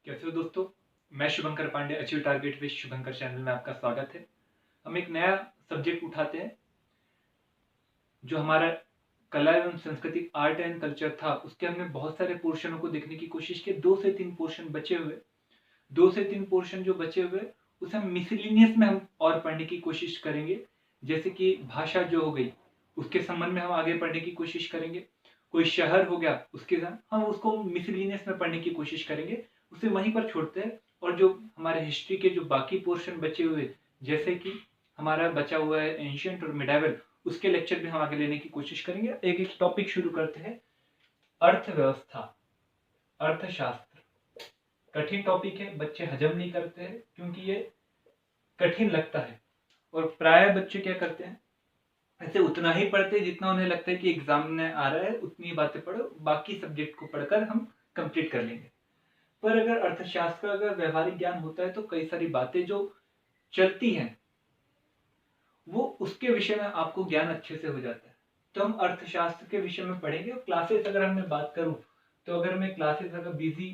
कैसे हो दोस्तों। मैं Shubhankar Pandey, achieve target with Shubhankar channel में आपका स्वागत है। हम एक नया सब्जेक्ट उठाते हैं जो हमारा कला एवं संस्कृति आर्ट एंड कल्चर था। उसके हमने बहुत सारे पोर्शनों को देखने की कोशिश की। 2 से 3 पोर्शन बचे हुए, 2 से 3 पोर्शन जो बचे हुए उसे हम मिसलिनियस में हम और पढ़ने की कोशिश करेंगे। जैसे कि भाषा जो हो गई उसके संबंध में हम आगे पढ़ने की कोशिश करेंगे। कोई शहर हो गया उसके साथ हम उसको मिसलिनियस में पढ़ने की कोशिश करेंगे, उसे वहीं पर छोड़ते हैं। और जो हमारे हिस्ट्री के जो बाकी पोर्शन बचे हुए, जैसे कि हमारा बचा हुआ है एंशियंट और मिडाइवल, उसके लेक्चर भी हम आगे लेने की कोशिश करेंगे। एक एक टॉपिक शुरू करते हैं। अर्थव्यवस्था, अर्थशास्त्र कठिन टॉपिक है, बच्चे हजम नहीं करते हैं क्योंकि ये कठिन लगता है। और प्राय बच्चे क्या करते हैं, ऐसे उतना ही पढ़ते हैं जितना उन्हें लगता है कि एग्जाम में आ रहा है, उतनी बातें पढ़ो, बाकी सब्जेक्ट को पढ़कर हम कंप्लीट कर लेंगे। पर अगर अर्थशास्त्र का अगर व्यवहारिक ज्ञान होता है तो कई सारी बातें जो चलती हैं वो उसके विषय में आपको ज्ञान अच्छे से हो जाता है। तो हम अर्थशास्त्र के विषय में पढ़ेंगे। और क्लासेस अगर मैं बात करूं तो अगर मैं क्लासेस अगर बिजी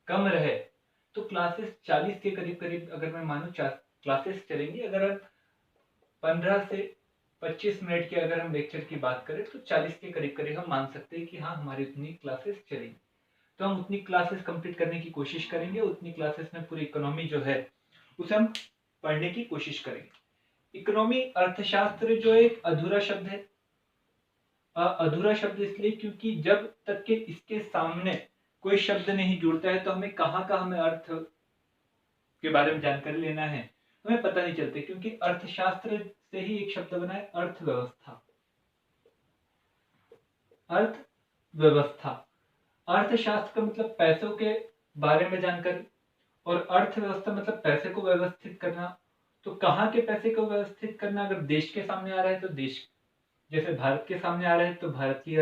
कम रहे तो क्लासेस 40 के करीब करीब अगर मैं मानूं क्लासेस चलेंगी। अगर 15 से 25 मिनट की अगर हम लेक्चर की बात करें तो 40 के करीब करीब हम मान सकते हैं कि हाँ हमारी उतनी क्लासेस चलेंगी। तो हम उतनी क्लासेस कंप्लीट करने की कोशिश करेंगे। उतनी क्लासेस में पूरी इकोनॉमी जो है उसे हम पढ़ने की कोशिश करेंगे। इकोनॉमी अर्थशास्त्र जो एक अधूरा शब्द है। अधूरा शब्द इसलिए क्योंकि जब तक के इसके सामने कोई शब्द नहीं जुड़ता है तो हमें कहाँ का हमें अर्थ के बारे में जानकारी लेना है हमें पता नहीं चलता, क्योंकि अर्थशास्त्र से ही एक शब्द बना है अर्थव्यवस्था। अर्थव्यवस्था, अर्थशास्त्र का मतलब पैसों के बारे में जानकारी और अर्थव्यवस्था मतलब पैसे को व्यवस्थित करना। तो कहाँ के पैसे को व्यवस्थित करना, अगर देश के सामने आ रहा है तो देश, जैसे भारत के सामने आ रहा है तो भारत की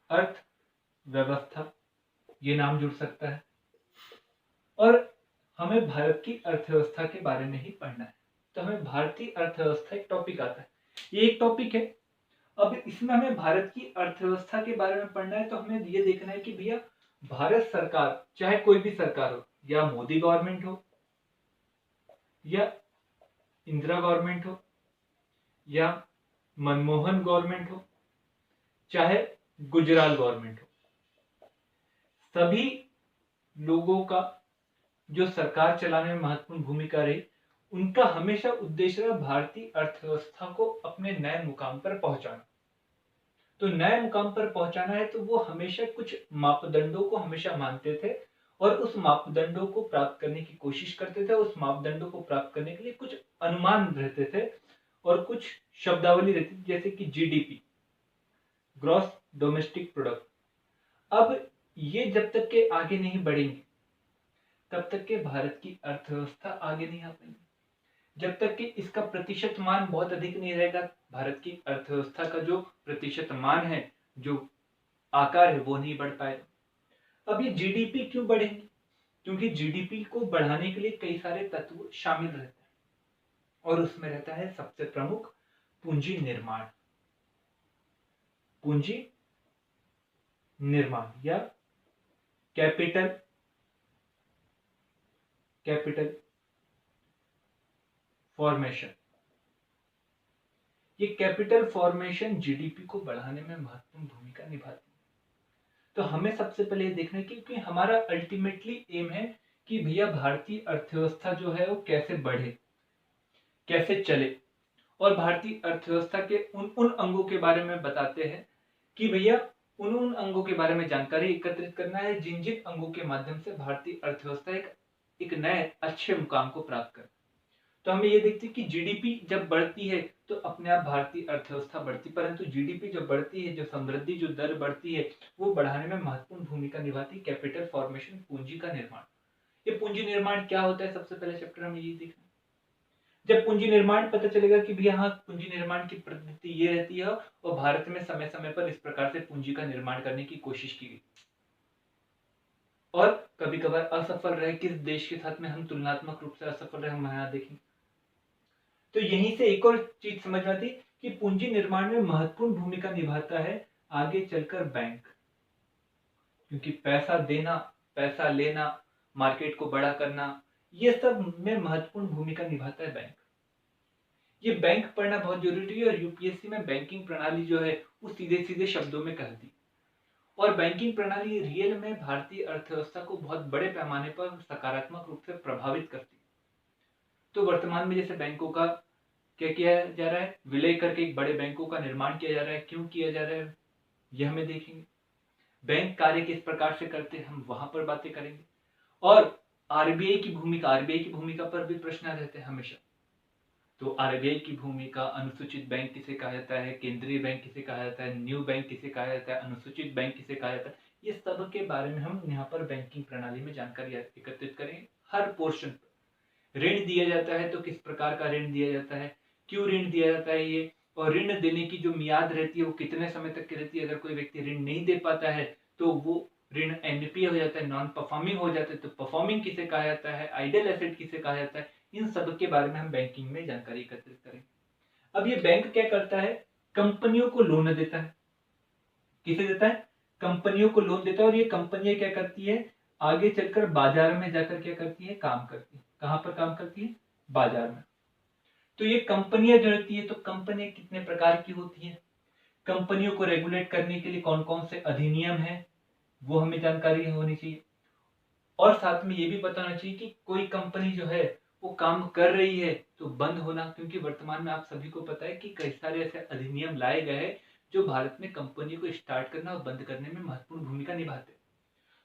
अर्थव्यवस्था, ये नाम जुड़ सकता है। और हमें भारत की अर्थव्यवस्था के बारे में ही पढ़ना है। तो हमें भारतीय अर्थव्यवस्था एक टॉपिक आता है, ये एक टॉपिक है। अब इसमें हमें भारत की अर्थव्यवस्था के बारे में पढ़ना है तो हमें ये देखना है कि भैया भारत सरकार, चाहे कोई भी सरकार हो, या मोदी गवर्नमेंट हो, या इंदिरा गवर्नमेंट हो, या मनमोहन गवर्नमेंट हो, चाहे गुजराल गवर्नमेंट हो, सभी लोगों का जो सरकार चलाने में महत्वपूर्ण भूमिका रही, उनका हमेशा उद्देश्य रहा भारतीय अर्थव्यवस्था को अपने नए मुकाम पर पहुंचाना। तो नए मुकाम पर पहुंचाना है तो वो हमेशा कुछ मापदंडों को हमेशा मानते थे और उस मापदंडों को प्राप्त करने की कोशिश करते थे। उस मापदंडों को प्राप्त करने के लिए कुछ अनुमान रहते थे और कुछ शब्दावली रहती थी, जैसे कि जीडीपी, ग्रॉस डोमेस्टिक प्रोडक्ट। अब ये जब तक के आगे नहीं बढ़ेंगे तब तक के भारत की अर्थव्यवस्था आगे नहीं आ पाएगी। जब तक कि इसका प्रतिशत मान बहुत अधिक नहीं रहेगा, भारत की अर्थव्यवस्था का जो प्रतिशत मान है, जो आकार है, वो नहीं बढ़ पाएगा। अब ये जीडीपी क्यों बढ़ेगी, क्योंकि जीडीपी को बढ़ाने के लिए कई सारे तत्व शामिल रहते हैं और उसमें रहता है सबसे प्रमुख पूंजी निर्माण। पूंजी निर्माण या कैपिटल फॉर्मेशन। ये कैपिटल फॉर्मेशन जीडीपी को बढ़ाने में महत्वपूर्ण भूमिका निभाती है। तो हमें सबसे पहले ये देखना है कि हमारा अल्टीमेटली एम है कि भैया भारतीय अर्थव्यवस्था जो है वो कैसे बढ़े, कैसे चले। और भारतीय अर्थव्यवस्था के उन अंगों के बारे में बताते हैं कि भैया उन अंगों के बारे में जानकारी एकत्रित करना है जिन जिन अंगों के माध्यम से भारतीय अर्थव्यवस्था एक नए अच्छे मुकाम को प्राप्त करे। तो हमें ये देखते हैं कि जीडीपी जब बढ़ती है तो अपने आप भारतीय अर्थव्यवस्था बढ़ती, परंतु जीडीपी जब बढ़ती है, जो समृद्धि जो दर बढ़ती है, वो बढ़ाने में महत्वपूर्ण भूमिका निभाती है कैपिटल फॉर्मेशन, पूंजी का निर्माण। ये पूंजी निर्माण क्या होता है, सबसे पहले चैप्टर हमें ये देखना है। जब पूंजी निर्माण पता चलेगा कि भैया हाँ पूंजी निर्माण की पद्धति ये रहती है और भारत में समय समय पर इस प्रकार से पूंजी का निर्माण करने की कोशिश की गई और कभी कभार असफल रहे, किस देश के साथ में हम तुलनात्मक रूप से असफल रहे हम यहाँ देखेंगे। तो यहीं से एक और चीज समझ में आती कि पूंजी निर्माण में महत्वपूर्ण भूमिका निभाता है आगे चलकर बैंक, क्योंकि पैसा देना पैसा लेना, मार्केट को बड़ा करना, ये सब में महत्वपूर्ण भूमिका निभाता है बैंक। ये बैंक पढ़ना बहुत जरूरी है और यूपीएससी में बैंकिंग प्रणाली जो है वो सीधे सीधे शब्दों में कह दी। और बैंकिंग प्रणाली रियल में भारतीय अर्थव्यवस्था को बहुत बड़े पैमाने पर सकारात्मक रूप से प्रभावित करती है। तो वर्तमान में जैसे बैंकों का क्या किया जा रहा है, विलय करके एक बड़े बैंकों का निर्माण किया जा रहा है। क्यों किया जा रहा है यह हमें देखेंगे। बैंक कार्य किस प्रकार से करते हैं हम वहां पर बातें करेंगे। और आरबीआई की भूमिका पर भी प्रश्न रहते हैं हमेशा। तो आरबीआई की भूमिका, अनुसूचित बैंक किसे कहा जाता है, केंद्रीय बैंक किसे कहा जाता है, न्यू बैंक किसे कहा जाता है, अनुसूचित बैंक किसे कहा जाता है, ये सब के बारे में हम यहाँ पर बैंकिंग प्रणाली में जानकारी एकत्रित करेंगे। हर पोर्शन पर ऋण दिया जाता है तो किस प्रकार का ऋण दिया जाता है, क्यों ऋण दिया जाता है ये, और ऋण देने की जो मियाद रहती है वो कितने समय तक की रहती है। अगर कोई व्यक्ति ऋण नहीं दे पाता है तो वो ऋण एनपीए हो जाता है, नॉन परफॉर्मिंग हो जाता है। तो परफॉर्मिंग किसे कहा जाता है, आइडल एसेट किसे कहा जाता है, इन सब के बारे में हम बैंकिंग में जानकारी एकत्रित करेंगे। अब ये बैंक क्या करता है, कंपनियों को लोन देता है। किसे देता है, कंपनियों को लोन देता है। और ये कंपनियां क्या करती है, आगे चलकर बाजार में जाकर क्या करती है, काम करती है। कहां पर काम करती है, बाजार में। तो ये कंपनियां जो रहती है, तो कंपनियां कितने प्रकार की होती है, कंपनियों को रेगुलेट करने के लिए कौन कौन से अधिनियम है वो हमें जानकारी होनी चाहिए। और साथ में ये भी पता होना चाहिए कि कोई कंपनी जो है वो काम कर रही है तो बंद होना, क्योंकि वर्तमान में आप सभी को पता है कि कई सारे ऐसे अधिनियम लाए गए हैं जो भारत में कंपनी को स्टार्ट करना और बंद करने में महत्वपूर्ण भूमिका निभाते हैं।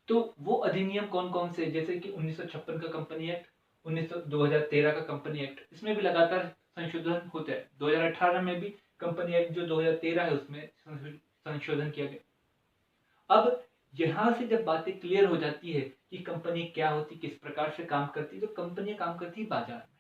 तो वो अधिनियम कौन कौन से, जैसे कि 1956 का कंपनी एक्ट, 2013 का कंपनी एक्ट, इसमें भी लगातार संशोधन होते हैं। 2018 में भी कंपनी एक्ट जो 2013 है उसमें संशोधन किया गया। अब यहां से जब बातें क्लियर हो जाती है कि कंपनी क्या होती, किस प्रकार से काम करती है, तो कंपनियां काम करती है बाजार में।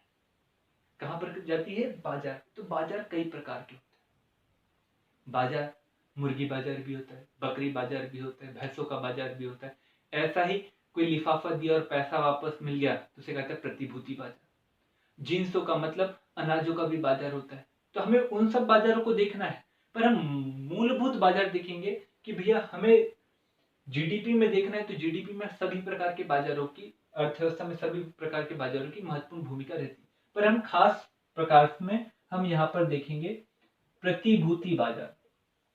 कहां पर जाती है, बाजार। तो बाजार कई प्रकार के होते हैं। बाजार मुर्गी बाजार भी होता है, बकरी बाजार भी होता है, भैंसों का बाजार भी होता है। ऐसा ही कोई लिफाफा दिया और पैसा वापस मिल गया तो उसे कहते हैं प्रतिभूति बाजार। जिन्सों का मतलब अनाजों का भी बाजार होता है। तो हमें उन सब बाजारों को देखना है, पर हम मूलभूत बाजार देखेंगे कि भैया हमें जीडीपी में देखना है। तो जीडीपी में सभी प्रकार के बाजारों की, अर्थव्यवस्था में सभी प्रकार के बाजारों की महत्वपूर्ण भूमिका रहती है। पर हम खास प्रकार में हम यहाँ पर देखेंगे प्रतिभूति बाजार।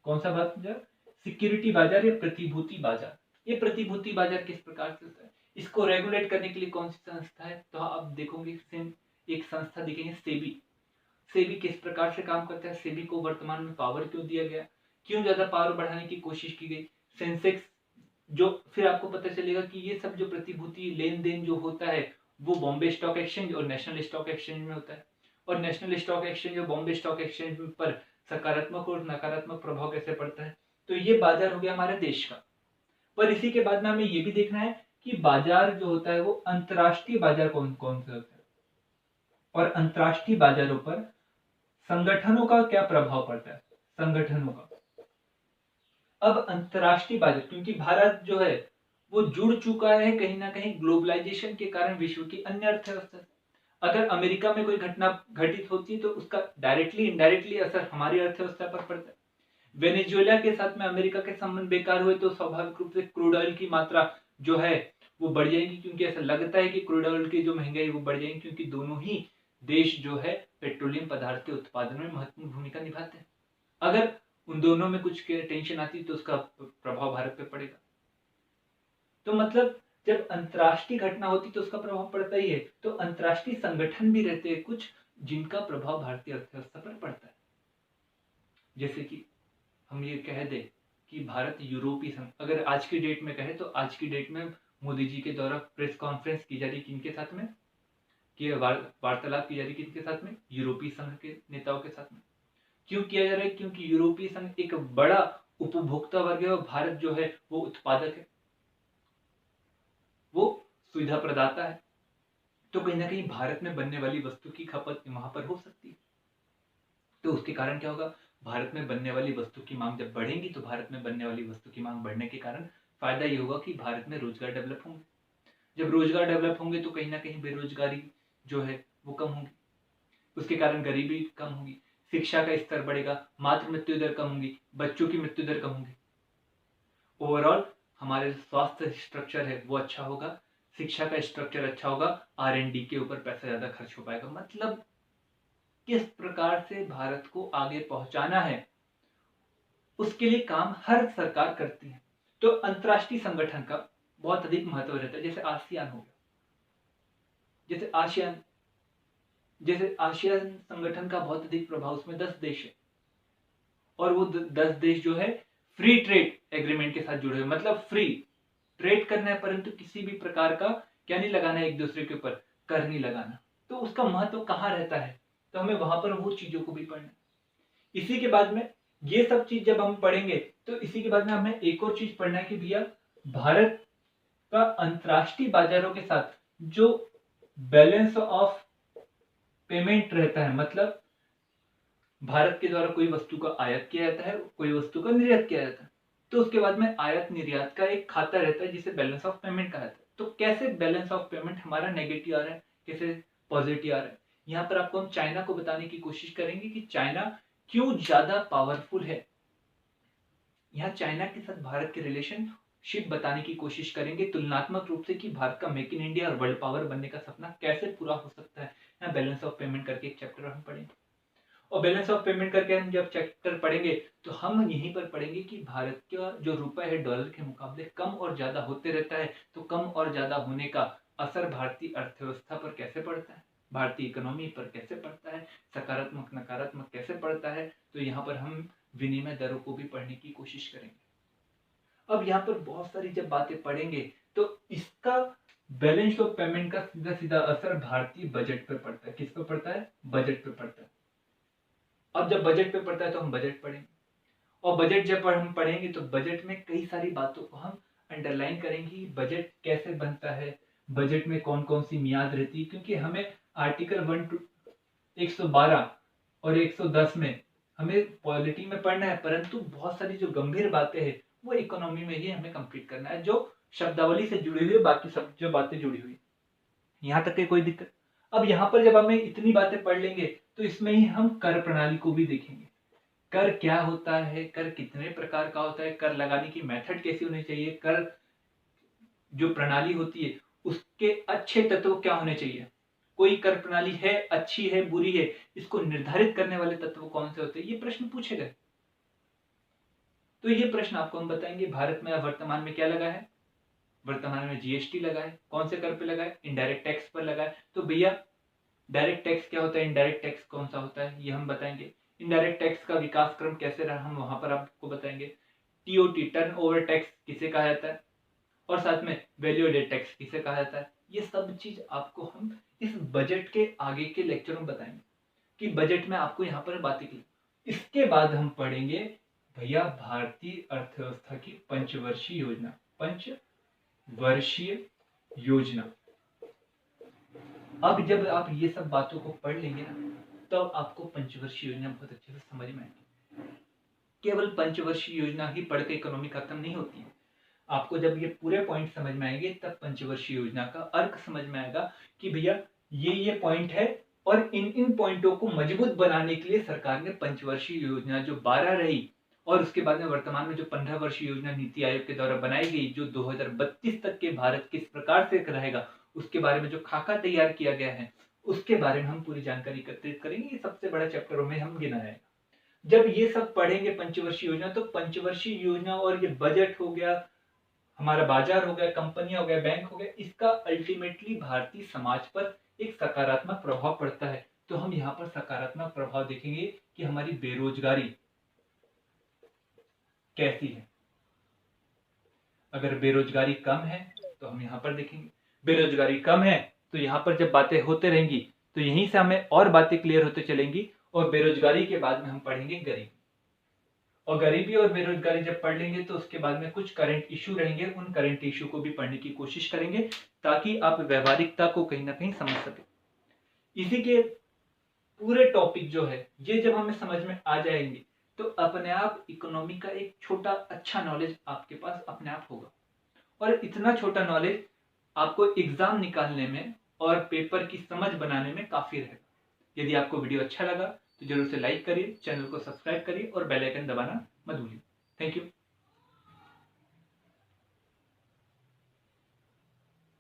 कौन सा बाजार, सिक्योरिटी बाजार या प्रतिभूति बाजार। ये प्रतिभूति बाजार किस प्रकार से होता है, इसको रेगुलेट करने के लिए कौन सी संस्था है, तो आप देखोगे एक संस्था दिखेंगे, सेबी। सेबी किस प्रकार से काम करता है, सेबी को वर्तमान में पावर क्यों दिया गया, क्यों ज्यादा पावर बढ़ाने की कोशिश की गई। सेंसेक्स जो, फिर आपको पता चलेगा कि ये सब जो प्रतिभूति लेन देन जो होता है वो बॉम्बे स्टॉक एक्सचेंज और नेशनल स्टॉक एक्सचेंज में होता है। और नेशनल स्टॉक एक्सचेंज और बॉम्बे स्टॉक एक्सचेंज पर सकारात्मक और नकारात्मक प्रभाव कैसे पड़ता है। तो ये बाजार हो गया हमारे देश का। पर इसी के बाद में हमें ये भी देखना है कि बाजार जो होता है वो अंतरराष्ट्रीय बाजार कौन कौन से होते हैं, और अंतरराष्ट्रीय बाजारों पर संगठनों का क्या प्रभाव पड़ता है, संगठनों का। अब अंतरराष्ट्रीय बाजार, क्योंकि भारत जो है वो जुड़ चुका है कहीं ना कहीं ग्लोबलाइजेशन के कारण विश्व की अन्य अर्थव्यवस्था से। अगर अमेरिका में कोई घटना घटित होती है तो उसका डायरेक्टली इनडायरेक्टली असर हमारी अर्थव्यवस्था पर पड़ता है। वेनेजुएला के साथ में अमेरिका के संबंध बेकार हुए तो स्वाभाविक रूप से क्रूड ऑयल की मात्रा जो है वो बढ़ जाएगी, क्योंकि ऐसा लगता है कि क्रूड ऑयल की जो महंगाई वो बढ़ जाएगी, क्योंकि दोनों ही देश जो है पेट्रोलियम पदार्थ के उत्पादन में महत्वपूर्ण भूमिका निभाते हैं। अगर उन दोनों में कुछ टेंशन आती तो उसका प्रभाव भारत पे पड़ेगा। तो मतलब जब अंतरराष्ट्रीय घटना होती तो उसका प्रभाव पड़ता ही है। तो अंतरराष्ट्रीय संगठन भी रहते हैं कुछ जिनका प्रभाव भारतीय अर्थव्यवस्था पर पड़ता है। जैसे कि हम ये कह दें कि भारत यूरोपीय संघ, अगर आज की डेट में कहे तो आज की डेट में मोदी जी के द्वारा प्रेस कॉन्फ्रेंस की जा रही किनके साथ में, कि वार्तालाप की जा रही किनके साथ में, यूरोपीय संघ के नेताओं के साथ में। क्यों किया जा रहा है, क्योंकि यूरोपीय संघ एक बड़ा उपभोक्ता वर्ग है और भारत जो है वो उत्पादक है, वो सुविधा प्रदाता है। तो कहीं ना कहीं भारत में बनने वाली वस्तु की खपत वहां पर हो सकती है। तो उसके कारण क्या होगा, भारत में बनने वाली वस्तु की मांग जब बढ़ेगी तो भारत में बनने वाली वस्तु की मांग बढ़ने के कारण फायदा ये होगा कि भारत में रोजगार डेवलप होंगे। जब रोजगार डेवलप होंगे तो कहीं ना कहीं बेरोजगारी जो है वो कम होगी, उसके कारण गरीबी कम होगी, शिक्षा का स्तर बढ़ेगा, मातृ मृत्यु दर कम होगी, बच्चों की मृत्यु दर कम होगी। ओवरऑल हमारे स्वास्थ्य स्ट्रक्चर है वो अच्छा होगा, शिक्षा का स्ट्रक्चर अच्छा होगा, R&D के ऊपर पैसा ज़्यादा खर्च हो पाएगा। मतलब किस प्रकार से भारत को आगे पहुंचाना है उसके लिए काम हर सरकार करती है। तो अंतर्राष्ट्रीय संगठन का बहुत अधिक महत्व रहता है। जैसे आसियान हो गया, जैसे आसियान संगठन का बहुत अधिक प्रभाव, उसमें 10 देश है और वो 10 देश जो है फ्री ट्रेड एग्रीमेंट के साथ जुड़े हुए, मतलब फ्री ट्रेड करना है परंतु किसी भी प्रकार का क्या नहीं लगाना है, एक दूसरे के ऊपर कर नहीं लगाना। तो उसका महत्व कहाँ रहता है, तो हमें वहां पर वो चीजों को भी पढ़ना है। इसी के बाद में ये सब चीज जब हम पढ़ेंगे तो इसी के बाद में हमें एक और चीज पढ़ना है कि भैया भारत का अंतरराष्ट्रीय बाजारों के साथ जो बैलेंस ऑफ पेमेंट रहता है, मतलब भारत के द्वारा कोई वस्तु का आयात किया जाता है, कोई वस्तु का निर्यात किया जाता है, तो उसके बाद में आयात निर्यात का एक खाता रहता है जिसे बैलेंस ऑफ पेमेंट कहा जाता है। तो कैसे बैलेंस ऑफ पेमेंट हमारा नेगेटिव आ रहा है, कैसे पॉजिटिव आ रहा है, यहाँ पर आपको हम चाइना को बताने की कोशिश करेंगे कि चाइना क्यों ज्यादा पावरफुल है। यहाँ चाइना के साथ भारत के रिलेशनशिप बताने की कोशिश करेंगे तुलनात्मक रूप से कि भारत का मेक इन इंडिया और वर्ल्ड पावर बनने का सपना कैसे पूरा हो सकता है। यहाँ बैलेंस ऑफ पेमेंट करके एक चैप्टर हम पढ़ेंगे और बैलेंस ऑफ पेमेंट करके हम जब चैप्टर पढ़ेंगे तो हम यहीं पर पढ़ेंगे कि भारत का जो रुपए है डॉलर के मुकाबले कम और ज्यादा होते रहता है, तो कम और ज्यादा होने का असर भारतीय अर्थव्यवस्था पर कैसे पड़ता है, भारतीय इकोनॉमी पर कैसे पड़ता है, सकारात्मक नकारात्मक कैसे पड़ता है। तो यहाँ पर हम विनिमय दरों को भी पढ़ने की कोशिश करेंगे। अब यहाँ पर बहुत सारी जब बातें पढ़ेंगे तो इसका बैलेंस ऑफ पेमेंट का सीधा सीधा असर भारतीय बजट पर पड़ता है। किस पर पड़ता है, बजट पर पड़ता है। अब जब बजट पे पढ़ता है तो हम बजट पढ़ेंगे और बजट जब हम पढ़ेंगे तो बजट में कई सारी बातों को हम अंडरलाइन करेंगे। बजट कैसे बनता है, बजट में कौन कौन सी मियाद रहती है, क्योंकि हमें आर्टिकल 112 और 110 में हमें पॉलिटी में पढ़ना है, परंतु बहुत सारी जो गंभीर बातें हैं वो इकोनॉमी में ही हमें कंप्लीट करना है, जो शब्दावली से जुड़ी हुई है, बाकी सब जो बातें जुड़ी हुई, यहाँ तक के कोई दिक्कत। अब यहाँ पर जब हमें इतनी बातें पढ़ लेंगे तो इसमें ही हम कर प्रणाली को भी देखेंगे। कर क्या होता है, कर कितने प्रकार का होता है, कर लगाने की मेथड कैसी होनी चाहिए, कर जो प्रणाली होती है उसके अच्छे तत्व क्या होने चाहिए, कोई कर प्रणाली है अच्छी है बुरी है, इसको निर्धारित करने वाले तत्व कौन से होते हैं, ये प्रश्न पूछे गए। तो ये प्रश्न आपको हम बताएंगे। भारत में वर्तमान में क्या लगा है, वर्तमान में जीएसटी लगा है, कौन से कर पे लगा है, इनडायरेक्ट टैक्स पर लगा है। तो भैया डायरेक्ट टैक्स क्या होता है, इनडायरेक्ट टैक्स कौन सा होता है, ये हम बताएंगे। इनडायरेक्ट टैक्स का विकास क्रम कैसे रहा हम वहां पर आपको बताएंगे। टीओटी टर्न ओवर टैक्स किसे कहा जाता है, और साथ में वैल्यू एडेड टैक्स किसे कहा जाता है। ये सब चीज आपको हम इस बजट के आगे के लेक्चर में बताएंगे कि बजट में आपको यहाँ पर बातें की। इसके बाद हम पढ़ेंगे भैया भारतीय अर्थव्यवस्था की पंचवर्षीय योजना। पंचवर्षीय योजना, अब जब आप ये सब बातों को पढ़ लेंगे ना तो आपको पंचवर्षीय योजना बहुत अच्छे से समझ में आएगी। केवल पंचवर्षीय योजना ही पढ़ के इकोनॉमी खत्म नहीं होती है। आपको जब ये पूरे पॉइंट समझ में आएंगे तब पंचवर्षीय योजना का अर्थ समझ में आएगा कि भैया ये पॉइंट है और इन पॉइंटों को मजबूत बनाने के लिए सरकार ने पंचवर्षीय योजना जो 12 रही और उसके बाद में वर्तमान में जो 15 वर्षीय योजना नीति आयोग के द्वारा बनाई गई जो 2032 तक के भारत किस प्रकार से रहेगा उसके बारे में जो खाका तैयार किया गया है उसके बारे में हम पूरी जानकारी एकत्रित करेंगे। ये सबसे बड़ा चैप्टरों में हम गिना जाएगा। जब ये सब पढ़ेंगे पंचवर्षीय योजना, तो पंचवर्षीय योजना और ये बजट हो गया, हमारा बाजार हो गया, कंपनियां हो गया, बैंक हो गया, इसका अल्टीमेटली भारतीय समाज पर एक सकारात्मक प्रभाव पड़ता है। तो हम यहाँ पर सकारात्मक प्रभाव देखेंगे कि हमारी बेरोजगारी कैसी है। अगर बेरोजगारी कम है तो हम यहाँ पर देखेंगे, बेरोजगारी कम है तो यहाँ पर जब बातें होते रहेंगी तो यहीं से हमें और बातें क्लियर होते चलेंगी। और बेरोजगारी के बाद में हम पढ़ेंगे गरीबी, और गरीबी और बेरोजगारी जब पढ़ लेंगे तो उसके बाद में कुछ करंट इशू रहेंगे, उन करंट इशू को भी पढ़ने की कोशिश करेंगे ताकि आप व्यवहारिकता को कहीं ना कहीं समझ सके। इसी के पूरे टॉपिक जो है ये जब हमें समझ में आ जाएंगे तो अपने आप इकोनॉमी का एक छोटा अच्छा नॉलेज आपके पास अपने आप होगा। और इतना छोटा नॉलेज आपको एग्जाम निकालने में और पेपर की समझ बनाने में काफी रहेगा। यदि आपको वीडियो अच्छा लगा तो जरूर से लाइक करिए, चैनल को सब्सक्राइब करिए और बेल आइकन दबाना मत भूलिए। Thank you.